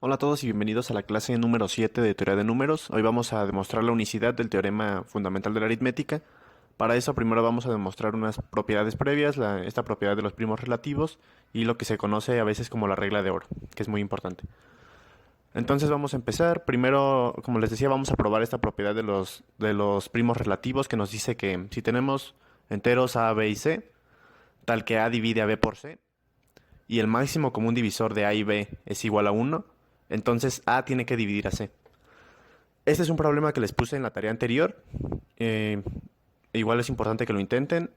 Hola a todos y bienvenidos a la clase número 7 de teoría de números. Hoy vamos a demostrar la unicidad del teorema fundamental de la aritmética. Para eso primero vamos a demostrar unas propiedades previas, esta propiedad de los primos relativos y lo que se conoce a veces como la regla de oro, que es muy importante. Entonces vamos a empezar. Primero, como les decía, vamos a probar esta propiedad de los primos relativos que nos dice que si tenemos enteros a, b y c, tal que a divide a b por c, y el máximo común divisor de a y b es igual a 1, entonces a tiene que dividir a c. Este es un problema que les puse en la tarea anterior. eh, Igual es importante que lo intenten,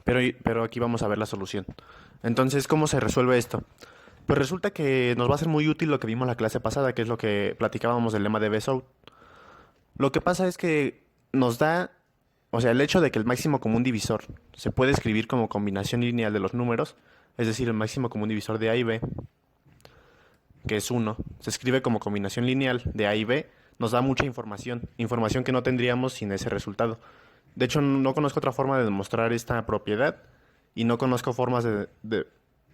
pero aquí vamos a ver la solución. Entonces, ¿cómo se resuelve esto? Pues resulta que nos va a ser muy útil lo que vimos la clase pasada, que es lo que platicábamos del lema de Bezout. Lo que pasa es que nos da, o sea, el hecho de que el máximo común divisor se puede escribir como combinación lineal de los números, es decir, el máximo común divisor de a y b, que es 1, se escribe como combinación lineal de a y b, nos da mucha información que no tendríamos sin ese resultado. De hecho, no conozco otra forma de demostrar esta propiedad y no conozco formas de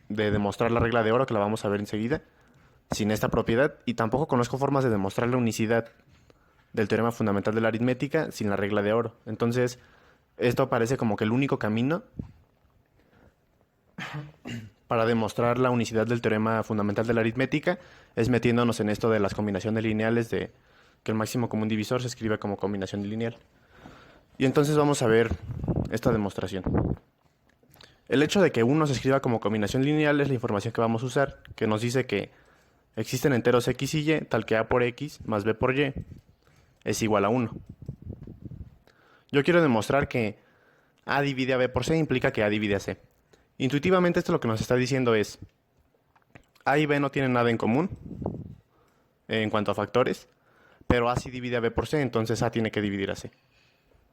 demostrar la regla de oro, que la vamos a ver enseguida, sin esta propiedad, y tampoco conozco formas de demostrar la unicidad del teorema fundamental de la aritmética sin la regla de oro. Entonces, esto parece como que el único camino para demostrar la unicidad del teorema fundamental de la aritmética es metiéndonos en esto de las combinaciones lineales, de que el máximo común divisor se escribe como combinación lineal. Y entonces vamos a ver esta demostración. El hecho de que 1 se escriba como combinación lineal es la información que vamos a usar, que nos dice que existen enteros x y y, tal que a por x más b por y es igual a 1. Yo quiero demostrar que a divide a b por c implica que a divide a c. Intuitivamente esto lo que nos está diciendo es a y b no tienen nada en común en cuanto a factores, pero a sí divide a b por c, entonces a tiene que dividir a c.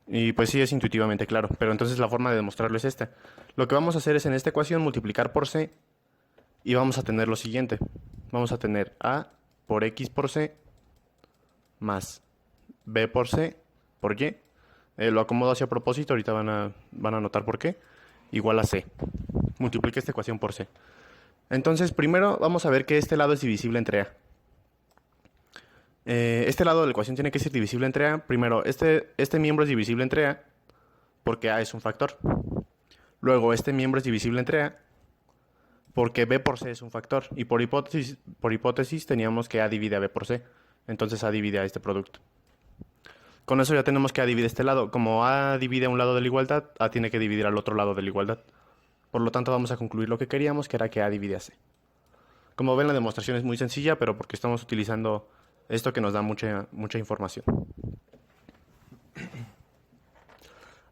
Y pues sí, es intuitivamente claro, pero entonces la forma de demostrarlo es esta. Lo que vamos a hacer es en esta ecuación multiplicar por c y vamos a tener lo siguiente. Vamos a tener a por x por c más b por c por y. Lo acomodo hacia propósito, ahorita van a notar por qué. Igual a c. Multiplique esta ecuación por c. Entonces, primero vamos a ver que este lado es divisible entre a. Este lado de la ecuación tiene que ser divisible entre a. Primero, este miembro es divisible entre a porque a es un factor. Luego, este miembro es divisible entre a porque b por c es un factor. Y por hipótesis teníamos que a divide a b por c. Entonces a divide a este producto. Con eso ya tenemos que a divide este lado. Como a divide a un lado de la igualdad, a tiene que dividir al otro lado de la igualdad. Por lo tanto, vamos a concluir lo que queríamos, que era que a divide a c. Como ven, la demostración es muy sencilla, pero porque estamos utilizando esto que nos da mucha información.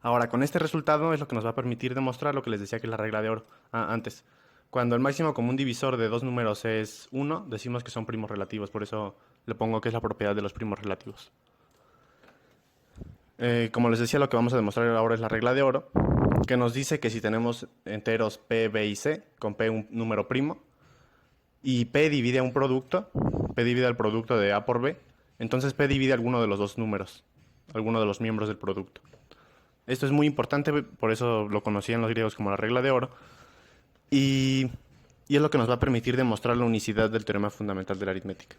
Ahora, con este resultado es lo que nos va a permitir demostrar lo que les decía que es la regla de oro antes. Cuando el máximo común divisor de dos números es 1, decimos que son primos relativos, por eso le pongo que es la propiedad de los primos relativos. Como les decía, lo que vamos a demostrar ahora es la regla de oro, que nos dice que si tenemos enteros p, b y c, con p un número primo, y p divide a un producto, p divide al producto de a por b, entonces p divide a alguno de los dos números, alguno de los miembros del producto. Esto es muy importante, por eso lo conocían los griegos como la regla de oro, y es lo que nos va a permitir demostrar la unicidad del teorema fundamental de la aritmética.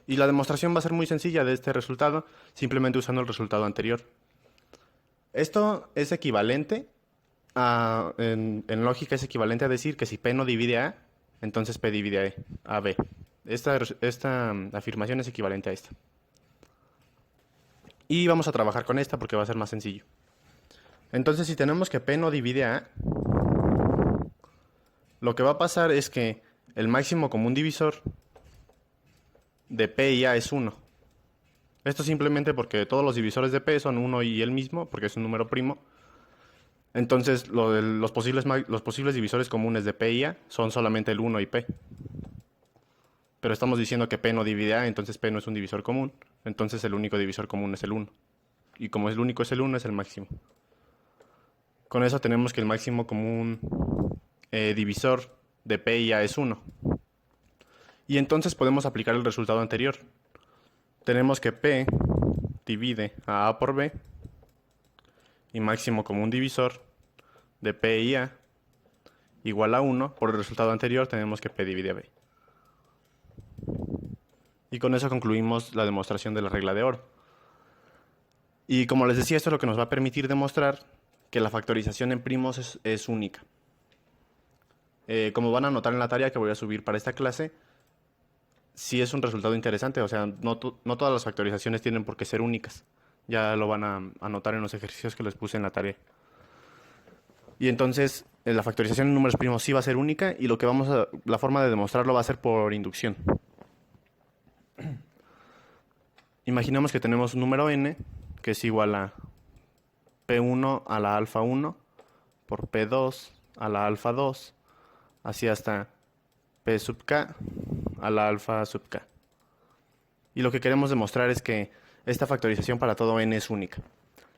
Y la demostración va a ser muy sencilla de este resultado, simplemente usando el resultado anterior. Esto es equivalente en lógica es equivalente a decir que si P no divide a, entonces P divide a B. Esta afirmación es equivalente a esta. Y vamos a trabajar con esta porque va a ser más sencillo. Entonces, si tenemos que P no divide a, lo que va a pasar es que el máximo común divisor de P y A es 1. Esto simplemente porque todos los divisores de P son 1 y el mismo, porque es un número primo. Entonces, los posibles divisores comunes de P y A son solamente el 1 y P. Pero estamos diciendo que P no divide A, entonces P no es un divisor común. Entonces el único divisor común es el 1. Y como el único es el 1, es el máximo. Con eso tenemos que el máximo común divisor de P y A es 1. Y entonces podemos aplicar el resultado anterior. Tenemos que P divide a A por B y máximo común divisor de P y A igual a 1. Por el resultado anterior tenemos que P divide a B. Y con eso concluimos la demostración de la regla de oro. Y como les decía, esto es lo que nos va a permitir demostrar que la factorización en primos es única. Como van a notar en la tarea que voy a subir para esta clase, sí es un resultado interesante, o sea, no todas las factorizaciones tienen por qué ser únicas. Ya lo van a notar en los ejercicios que les puse en la tarea. Y entonces, la factorización en números primos sí va a ser única y la forma de demostrarlo va a ser por inducción. Imaginemos que tenemos un número n que es igual a P1 a la alfa 1 por P2 a la alfa 2, así hasta P sub k a la alfa sub k. Y lo que queremos demostrar es que esta factorización para todo n es única.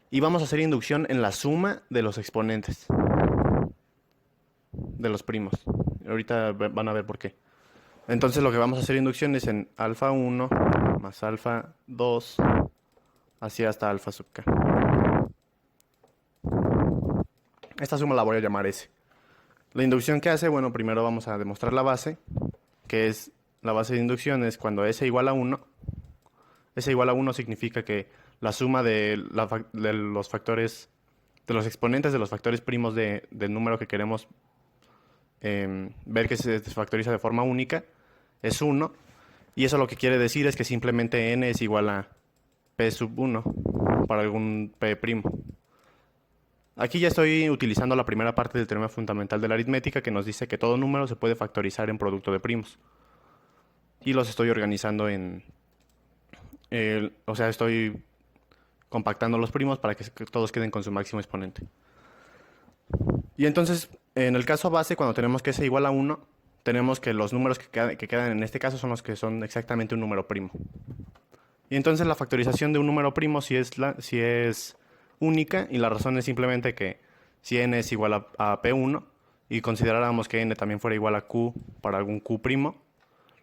Y vamos a hacer inducción en la suma de los exponentes de los primos. Ahorita van a ver por qué. Entonces lo que vamos a hacer inducción es en alfa 1 más alfa 2, así hasta alfa sub k. Esta suma la voy a llamar S. La inducción que hace, bueno, primero vamos a demostrar la base, que es la base de inducción es cuando S igual a 1. S igual a 1 significa que la suma de los factores, de los exponentes de los factores primos del número que queremos ver que se factoriza de forma única es 1. Y eso lo que quiere decir es que simplemente n es igual a p sub 1 para algún p primo. Aquí ya estoy utilizando la primera parte del teorema fundamental de la aritmética que nos dice que todo número se puede factorizar en producto de primos. Y los estoy organizando o sea, estoy compactando los primos para que todos queden con su máximo exponente. Y entonces, en el caso base, cuando tenemos que s igual a 1, tenemos que los números que quedan en este caso son los que son exactamente un número primo. Y entonces la factorización de un número primo si es única, y la razón es simplemente que si n es igual a P1 y consideráramos que n también fuera igual a Q para algún Q primo,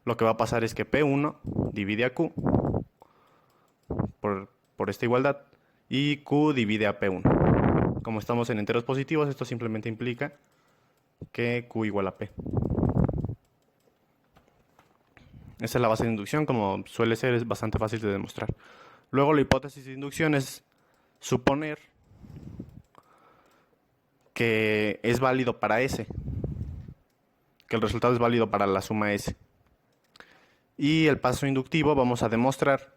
lo que va a pasar es que P1 divide a Q por esta igualdad y Q divide a P1. Como estamos en enteros positivos, esto simplemente implica que Q igual a P. Esa es la base de inducción, como suele ser, es bastante fácil de demostrar. Luego la hipótesis de inducción es suponer que es válido para S, que el resultado es válido para la suma S. Y el paso inductivo vamos a demostrar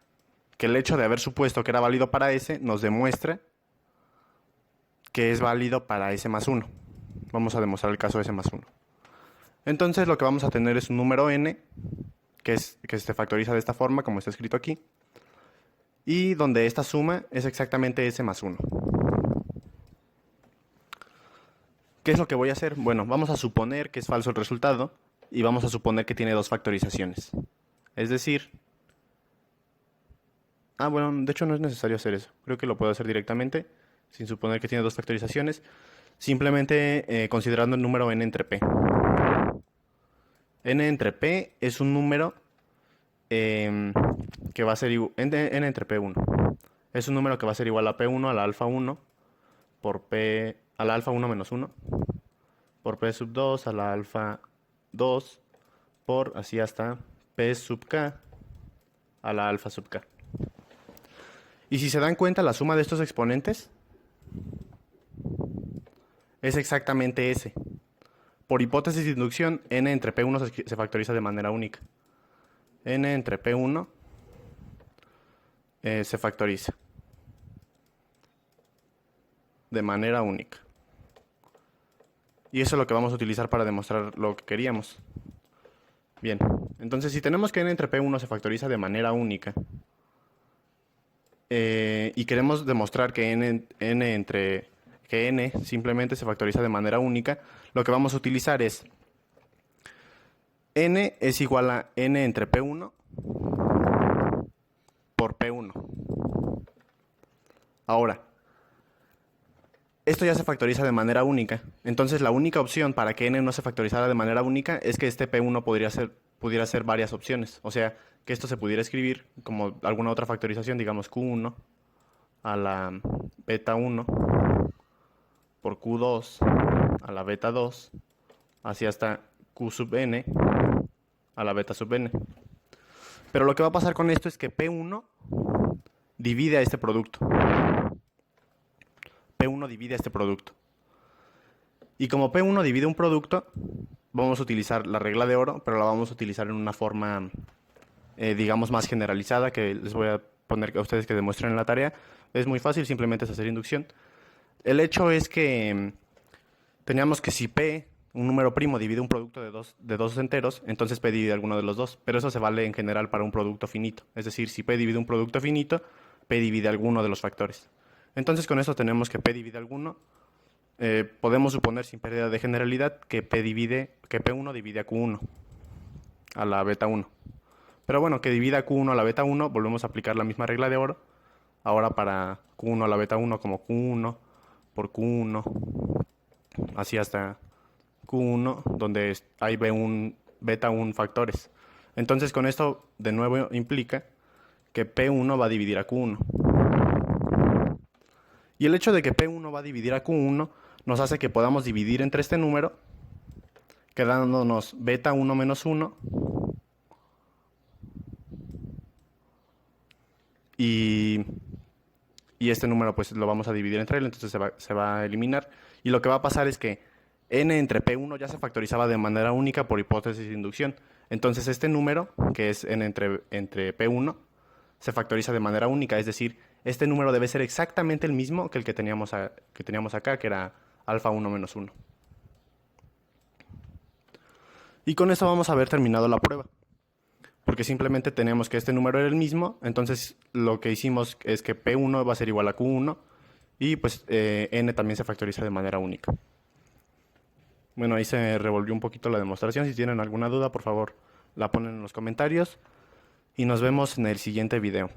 que el hecho de haber supuesto que era válido para S nos demuestra que es válido para S más 1. Vamos a demostrar el caso de S más 1. Entonces lo que vamos a tener es un número n que se factoriza de esta forma, como está escrito aquí, y donde esta suma es exactamente S más 1. ¿Qué es lo que voy a hacer? Bueno, vamos a suponer que es falso el resultado y vamos a suponer que tiene dos factorizaciones. Es decir, bueno, de hecho no es necesario hacer eso. Creo que lo puedo hacer directamente, sin suponer que tiene dos factorizaciones, simplemente considerando el número n entre p. N entre p es un número que va a ser igual, n entre p1. Es un número que va a ser igual a p1 a la alfa 1 por p a la alfa 1 menos 1 por p sub 2 a la alfa 2 por así hasta p sub k a la alfa sub k. Y si se dan cuenta, la suma de estos exponentes es exactamente S. Por hipótesis de inducción, n entre p1 se factoriza de manera única. N entre p1 se factoriza de manera única. Y eso es lo que vamos a utilizar para demostrar lo que queríamos. Bien, entonces si tenemos que n entre p1 se factoriza de manera única y queremos demostrar que n simplemente se factoriza de manera única, lo que vamos a utilizar es n es igual a n entre p1 por p1. Ahora, esto ya se factoriza de manera única. Entonces la única opción para que n no se factorizara de manera única es que este p1 pudiera ser varias opciones. O sea, que esto se pudiera escribir como alguna otra factorización, digamos q1 a la beta 1 por q2 a la beta 2, así hasta q sub n a la beta sub n. Pero lo que va a pasar con esto es que P1 divide a este producto. P1 divide a este producto. Y como P1 divide un producto, vamos a utilizar la regla de oro, pero la vamos a utilizar en una forma, digamos, más generalizada, que les voy a poner a ustedes que demuestren en la tarea. Es muy fácil, simplemente es hacer inducción. El hecho es que teníamos que si P, un número primo, divide un producto de dos enteros, entonces P divide alguno de los dos. Pero eso se vale en general para un producto finito. Es decir, si P divide un producto finito, P divide alguno de los factores. Entonces con eso tenemos que P divide alguno. Podemos suponer sin pérdida de generalidad que P1 divide a Q1 a la beta 1. Pero bueno, que divida a Q1 a la beta 1, volvemos a aplicar la misma regla de oro. Ahora para Q1 a la beta 1 como Q1 por Q1, así hasta Q1, donde hay beta 1 factores. Entonces con esto de nuevo implica que P1 va a dividir a Q1. Y el hecho de que P1 va a dividir a Q1 nos hace que podamos dividir entre este número, quedándonos beta 1 menos 1 y este número pues lo vamos a dividir entre él, entonces se va a eliminar. Y lo que va a pasar es que n entre P1 ya se factorizaba de manera única por hipótesis de inducción. Entonces este número, que es n entre P1, se factoriza de manera única, es decir, este número debe ser exactamente el mismo que el que teníamos acá, que era alfa 1 menos 1. Y con eso vamos a haber terminado la prueba. Porque simplemente tenemos que este número era el mismo, entonces lo que hicimos es que P1 va a ser igual a Q1 y pues n también se factoriza de manera única. Bueno, ahí se revolvió un poquito la demostración. Si tienen alguna duda, por favor, la ponen en los comentarios y nos vemos en el siguiente video.